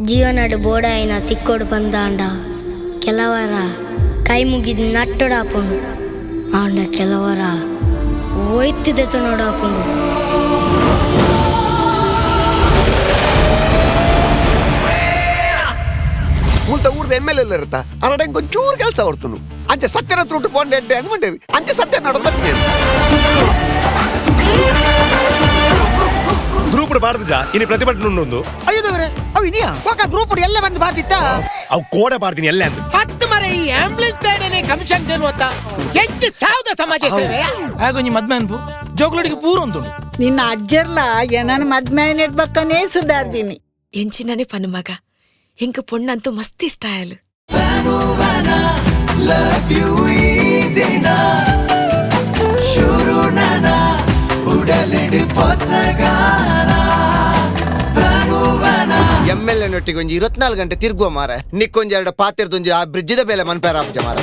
ಜೀವನಡು ಬೋಡ ಐನ ತಿಕ್ಕೋಡು ಬಂದಾಂಡ ಕೆಲವರ ಕೈ ಮುಗಿದು ನಟ್ಟೊಡಾಪುಂಡು ಆಂಡ ಕೆಲವರ ಒಯ್ತಿದೆ ನೋಡಾಪುಂಡು. ಮೂಲತ ಊರ್ದ ಎಮ್ಮೆಲ್ಲೆ ಎಲ್ಲ ಇರುತ್ತಾ ಅಲ್ಲಡೆ ಒಂಚೂರು ಕೆಲಸ ಹೊರ್ತನು ಅಂಚೆ ಸತ್ಯನ ತ್ರುಟ್ಟು ಪೋಂಡೆ ಎಡ್ಡೆ ಅನ್ಕೊಂಡೇವಿ ಅಂಚೆ ಸತ್ಯ ನೋಡೋದು ಗ್ರೂಪ್ ಬಾರ್ದ ಇನಿ ಪ್ರತಿಭಟನೆ ಉಂಡು ಅಯ್ಯದವರೇ ಅವು ಇನಿಯ ಒಕ್ಕ ಗ್ರೂಪ್ ಎಲ್ಲ ಬಂದು ಬಾರ್ದಿತ್ತ ಅವು ಕೋಡೆ ಬಾರ್ದಿನಿ ಎಲ್ಲ ಅಂದು ಹತ್ತು ಮರ ಈ ಆಂಬುಲೆನ್ಸ್ ತೇಡನೆ ಕಮಿಷನ್ ದೇನುವತ್ತ ಹೆಚ್ಚು ಸಾವುದ ಸಮಾಜ ಸೇವೆ ಆಗೊಂಜಿ ಮದ್ಮೆ ಅನ್ಪು ಜೋಗ್ಲುಡಿಗೆ ಪೂರ ಉಂಟು ನಿನ್ನ ಅಜ್ಜರ್ಲ ಏನನ ಮದ್ಮೆ ನೆಡ್ಬಕ್ಕನೇ ಸುಧಾರ್ದೀನಿ ಎಂಚಿನನೆ ಪನು ಮಗ ಎಂಕ ಪೊಣ್ಣಂತೂ ಮಸ್ತ್ ಇಷ್ಟ ಆಯಲು. ಎಮ್ಮೆಲ್ಲೆ ನೊಟ್ಟಿಗೆ ಒಂಜಿ 24 ಗಂಟೆ ತಿರ್ಗುವ ಮಾರ ನಿಕ್ಕೊಂಜಿ ಎರಡು ಪಾತಿರ್ದೊಂಜಿ ಆ ಬ್ರಿಡ್ಜಿದ ಬೇಲೆ ಮನ್ಪೇರ ಆಪುಜ ಮಾರ.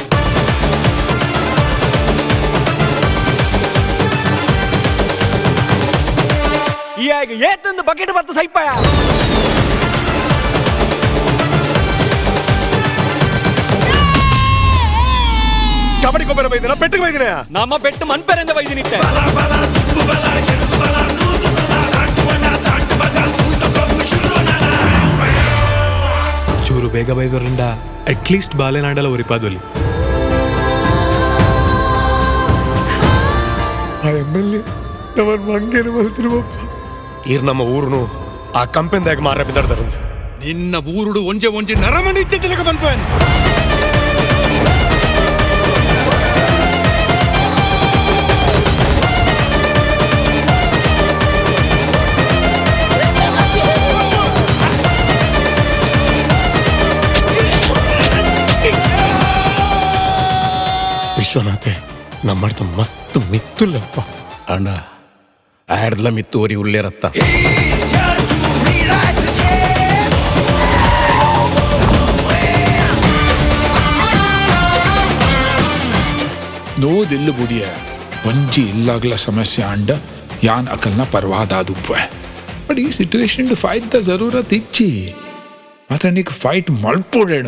ಈಗ ಏತಂದು ಬಕೆಟ್ ಬತ್ತು ಸೈಪಾಯ ಕಬಡ್ಡಿ ಕೊಬ್ಬರ ಬೈದಿನ ಪೆಟ್ಟಿಗೆ ಬೈದಿನ ನಮ್ಮ ಪೆಟ್ಟು ಮನ್ಪೇರಿಂದ ಬೈದಿನಿತ್ತೆ ಚೂರು ಬೇಗ ಬೈದವರಿಂದ ಅಟ್ಲೀಸ್ಟ್ ಬಾಲೆನಾಡಲ್ಲ ಒರಿಪಾದಲ್ಲಿ ಆ ಎಮ್ಮೆಲ್ಲೆ ನಮ್ಮ ಮಂಗೇನು ಬಲ್ತಿರುವಪ್ಪ ಈರ್ ನಮ್ಮ ಊರುನು ಆ ಕಂಪೆನ್ದಾಗ ಮಾರ ಬಿದ್ದಾಡ್ದಾರಂತ ನಿನ್ನ ಊರುಡು ಒಂಜೆ ಒಂಜೆ ನರಮಣಿ ಇಚ್ಛೆ ತಿಲಕ ಬಂದ್ಪೇನ್ ವಿಶ್ವನಾಥೆ ನಮ್ಮಡ್ತ ಮಸ್ತ್ ಮಿತ್ತುಲ್ಲಪ್ಪ ಅಣ್ಣ ಆಡ್ಲ ಮಿತ್ತುವರಿ ಉಳ್ಳೇರತ್ತ नो दिल बुढ़िया वंजी इल्लागला समस्या अंड यान अकलना परवाह दादुप है बट ಈ ಸಿಚುವೇಶನ್ ಫೈಟ್ ದ ಜರೂರತ್ ಇಚ್ಚಿ ಮಾತ್ರ ನೀಕ್ ಫೈಟ್ ಮಲ್ಪೋಡೇಣ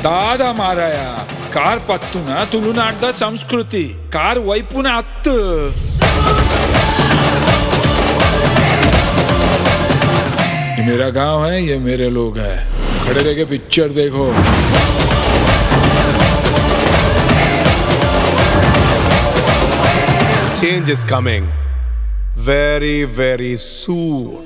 दादा माराया कार पत्तुना तुलुनाड संस्कृति कार वैपुन अत्त ये मेरा गांव है ये मेरे लोग हैं खड़े रह के पिक्चर देखो change is coming very very soon